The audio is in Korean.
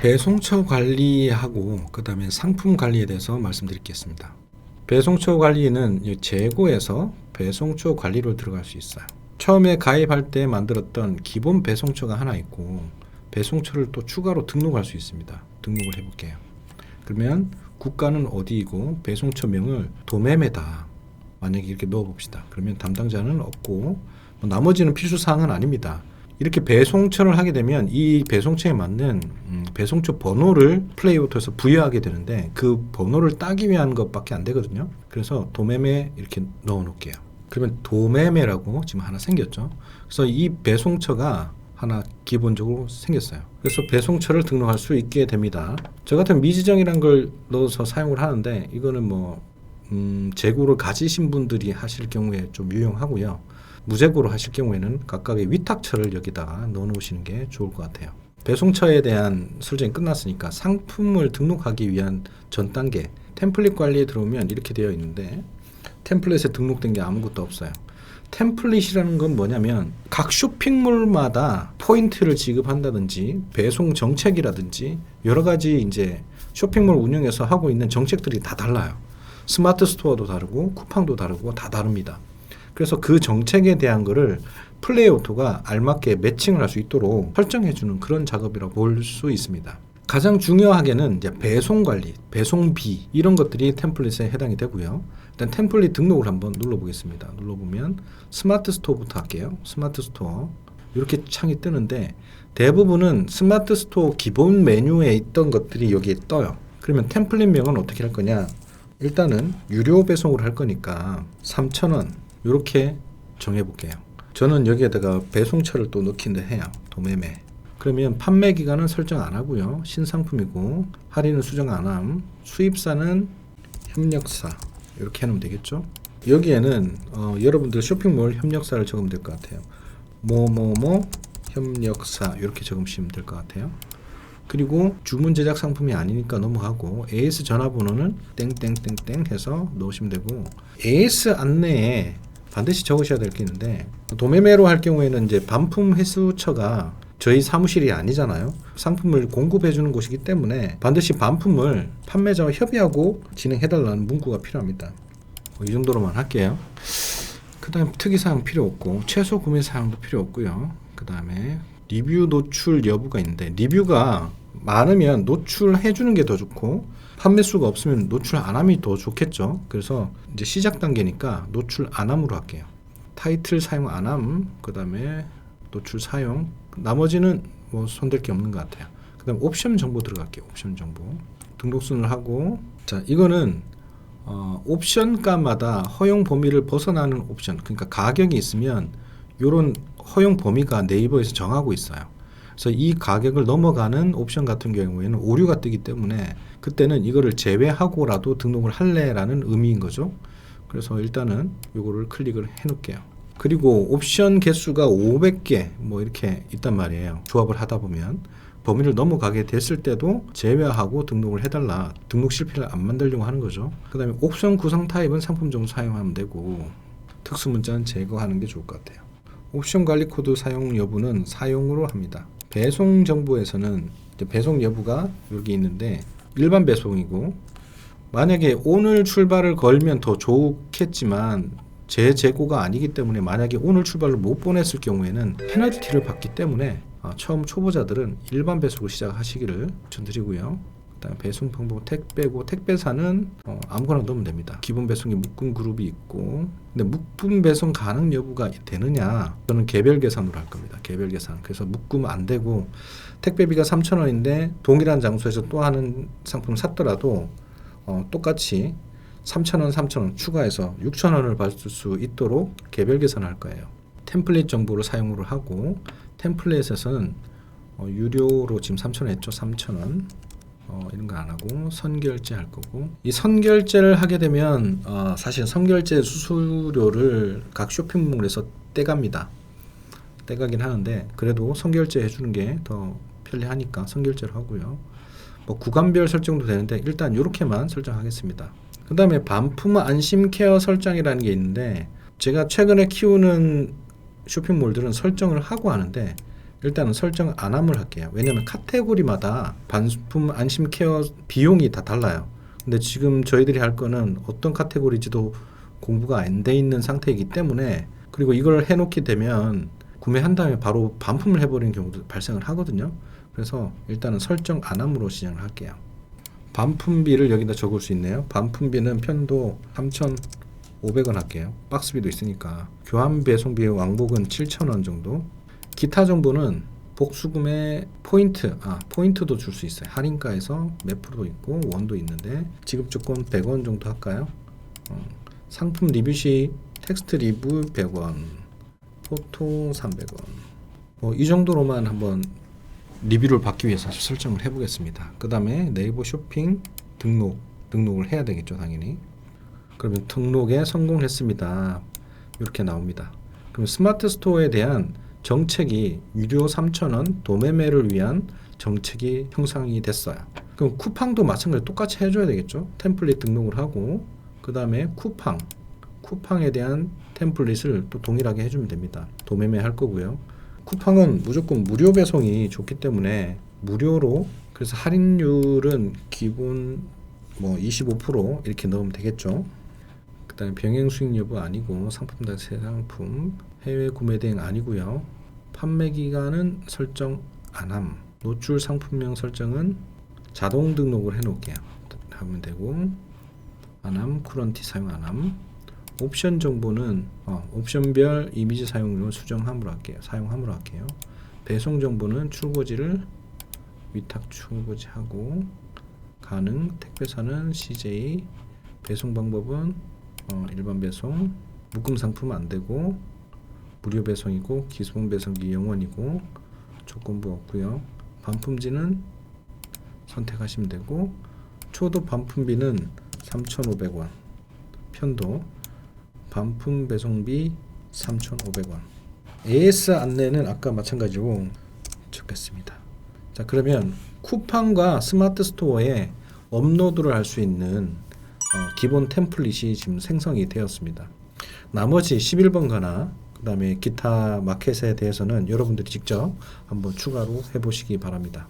배송처 관리하고 그 다음에 상품 관리에 대해서 말씀드리겠습니다. 배송처 관리는 재고에서 배송처 관리로 들어갈 수 있어요. 처음에 가입할 때 만들었던 기본 배송처가 하나 있고 배송처를 또 추가로 등록할 수 있습니다. 등록을 해볼게요. 그러면 국가는 어디이고 배송처명을 도매매다. 만약에 이렇게 넣어봅시다. 그러면 담당자는 없고 나머지는 필수사항은 아닙니다. 이렇게 배송처를 하게 되면 이 배송처에 맞는 배송처 번호를 플레이오토에서 부여하게 되는데 그 번호를 따기 위한 것밖에 안 되거든요. 그래서 도매매 이렇게 넣어 놓을게요. 그러면 도매매라고 지금 하나 생겼죠. 그래서 이 배송처가 하나 기본적으로 생겼어요. 그래서 배송처를 등록할 수 있게 됩니다. 저 같은 미지정이란 걸 넣어서 사용을 하는데 이거는 재고를 가지신 분들이 하실 경우에 좀 유용하고요. 무재고로 하실 경우에는 각각의 위탁처를 여기다가 넣어 놓으시는 게 좋을 것 같아요. 배송처에 대한 설정이 끝났으니까 상품을 등록하기 위한 전 단계 템플릿 관리에 들어오면 이렇게 되어 있는데 템플릿에 등록된 게 아무것도 없어요. 템플릿이라는 건 뭐냐면 각 쇼핑몰마다 포인트를 지급한다든지 배송 정책이라든지 여러 가지 이제 쇼핑몰 운영에서 하고 있는 정책들이 다 달라요. 스마트 스토어도 다르고 쿠팡도 다르고 다 다릅니다. 그래서 그 정책에 대한 거를 플레이오토가 알맞게 매칭을 할 수 있도록 설정해주는 그런 작업이라고 볼 수 있습니다. 가장 중요하게는 이제 배송 관리, 배송비 이런 것들이 템플릿에 해당이 되고요. 일단 템플릿 등록을 한번 눌러보겠습니다. 눌러보면 스마트 스토어부터 할게요. 스마트 스토어 이렇게 창이 뜨는데 대부분은 스마트 스토어 기본 메뉴에 있던 것들이 여기에 떠요. 그러면 템플릿명은 어떻게 할 거냐? 일단은 유료 배송으로 할 거니까 3,000원 이렇게 정해볼게요. 저는 여기에다가 배송처를 또 넣긴데 해요. 도매매. 그러면 판매 기간은 설정 안 하고요. 신상품이고 할인은 수정 안 함. 수입사는 협력사 이렇게 해놓으면 되겠죠. 여기에는 여러분들 쇼핑몰 협력사를 적으면 될 것 같아요. 뭐뭐뭐 협력사 이렇게 적으시면 될 것 같아요. 그리고 주문 제작 상품이 아니니까 넘어가고 AS 전화번호는 땡땡땡땡 해서 넣으시면 되고 AS 안내에 반드시 적으셔야 될 게 있는데 도매매로 할 경우에는 이제 반품 회수처가 저희 사무실이 아니잖아요. 상품을 공급해 주는 곳이기 때문에 반드시 반품을 판매자와 협의하고 진행해달라는 문구가 필요합니다. 이 정도로만 할게요. 그 다음 특이사항 필요 없고 최소 구매 사항도 필요 없고요. 그 다음에 리뷰 노출 여부가 있는데 리뷰가 많으면 노출해 주는 게 더 좋고 판매 수가 없으면 노출 안 함이 더 좋겠죠. 그래서 이제 시작 단계니까 노출 안 함으로 할게요. 타이틀 사용 안 함, 그 다음에 노출 사용, 나머지는 손댈 게 없는 것 같아요. 그 다음 옵션 정보 들어갈게요. 옵션 정보 등록순을 하고 자 이거는 옵션 값마다 허용 범위를 벗어나는 옵션, 그러니까 가격이 있으면 이런 허용 범위가 네이버에서 정하고 있어요. 그래서 이 가격을 넘어가는 옵션 같은 경우에는 오류가 뜨기 때문에 그때는 이거를 제외하고라도 등록을 할래라는 의미인 거죠. 그래서 일단은 이거를 클릭을 해 놓을게요. 그리고 옵션 개수가 500개 이렇게 있단 말이에요. 조합을 하다 보면 범위를 넘어가게 됐을 때도 제외하고 등록을 해달라. 등록 실패를 안 만들려고 하는 거죠. 그 다음에 옵션 구성 타입은 상품 정도 사용하면 되고 특수 문자는 제거하는 게 좋을 것 같아요. 옵션 관리 코드 사용 여부는 사용으로 합니다. 배송 정보에서는 배송 여부가 여기 있는데 일반 배송이고 만약에 오늘 출발을 걸면 더 좋겠지만 제 재고가 아니기 때문에 만약에 오늘 출발을 못 보냈을 경우에는 페널티를 받기 때문에 처음 초보자들은 일반 배송을 시작하시기를 추천드리고요. 그다음 배송 방법 택배고 택배사는 아무거나 넣으면 됩니다. 기본 배송이 묶음 그룹이 있고 근데 묶음 배송 가능 여부가 되느냐 저는 개별 계산으로 할 겁니다. 개별 계산. 그래서 묶음 안 되고 택배비가 3,000원인데 동일한 장소에서 또 하는 상품을 샀더라도 똑같이 3,000원, 3,000원 추가해서 6,000원을 받을 수 있도록 개별 계산을 할 거예요. 템플릿 정보를 사용을 하고 템플릿에서는 유료로 지금 3,000원 했죠. 3,000원 이런 거 안 하고 선결제 할 거고 이 선결제를 하게 되면 사실 선결제 수수료를 각 쇼핑몰에서 떼갑니다. 떼가긴 하는데 그래도 선결제 해주는 게 더 편리하니까 선결제를 하고요. 구간별 설정도 되는데 일단 이렇게만 설정하겠습니다. 그 다음에 반품 안심 케어 설정이라는 게 있는데 제가 최근에 키우는 쇼핑몰들은 설정을 하고 하는데 일단은 설정 안함을 할게요. 왜냐하면 카테고리마다 반품 안심 케어 비용이 다 달라요. 근데 지금 저희들이 할 거는 어떤 카테고리지도 공부가 안 돼 있는 상태이기 때문에, 그리고 이걸 해놓게 되면 구매한 다음에 바로 반품을 해버리는 경우도 발생을 하거든요. 그래서 일단은 설정 안함으로 시작을 할게요. 반품비를 여기다 적을 수 있네요. 반품비는 편도 3,500원 할게요. 박스비도 있으니까. 교환 배송비 왕복은 7,000원 정도. 기타 정보는 복수금의 포인트도 줄 수 있어요. 할인가에서 몇 프로도 있고 원도 있는데 지급조건 100원 정도 할까요? 상품 리뷰 시 텍스트 리뷰 100원, 포토 300원. 이 정도로만 한번 리뷰를 받기 위해서 설정을 해보겠습니다. 그 다음에 네이버 쇼핑 등록을 해야 되겠죠, 당연히. 그러면 등록에 성공했습니다. 이렇게 나옵니다. 그럼 스마트 스토어에 대한 정책이 유료 3,000원 도매매를 위한 정책이 형성이 됐어요. 그럼 쿠팡도 마찬가지로 똑같이 해줘야 되겠죠. 템플릿 등록을 하고 그 다음에 쿠팡에 대한 템플릿을 또 동일하게 해주면 됩니다. 도매매 할 거고요. 쿠팡은 무조건 무료 배송이 좋기 때문에 무료로, 그래서 할인율은 기본 25% 이렇게 넣으면 되겠죠. 그 다음에 병행 수익 여부 아니고 상품 당 새 상품 해외 구매 대행 아니고요. 판매 기간은 설정 안함. 노출 상품명 설정은 자동 등록을 해 놓을게요. 하면 되고, 안함 쿠런티 사용 안함. 옵션 정보는 옵션별 이미지 사용료 수정함으로 할게요. 사용함으로 할게요. 배송 정보는 출고지를 위탁 출고지하고, 가능 택배사는 CJ, 배송 방법은 일반 배송, 묶음 상품은 안 되고 무료 배송이고 기본 배송기 0원이고 조건부 없고요. 반품지는 선택하시면 되고, 초도 반품비는 3,500원, 편도 반품 배송비 3,500원. AS 안내는 아까 마찬가지로 적겠습니다. 자, 그러면 쿠팡과 스마트 스토어에 업로드를 할 수 있는 기본 템플릿이 지금 생성이 되었습니다. 나머지 11번가나 그 다음에 기타 마켓에 대해서는 여러분들이 직접 한번 추가로 해보시기 바랍니다.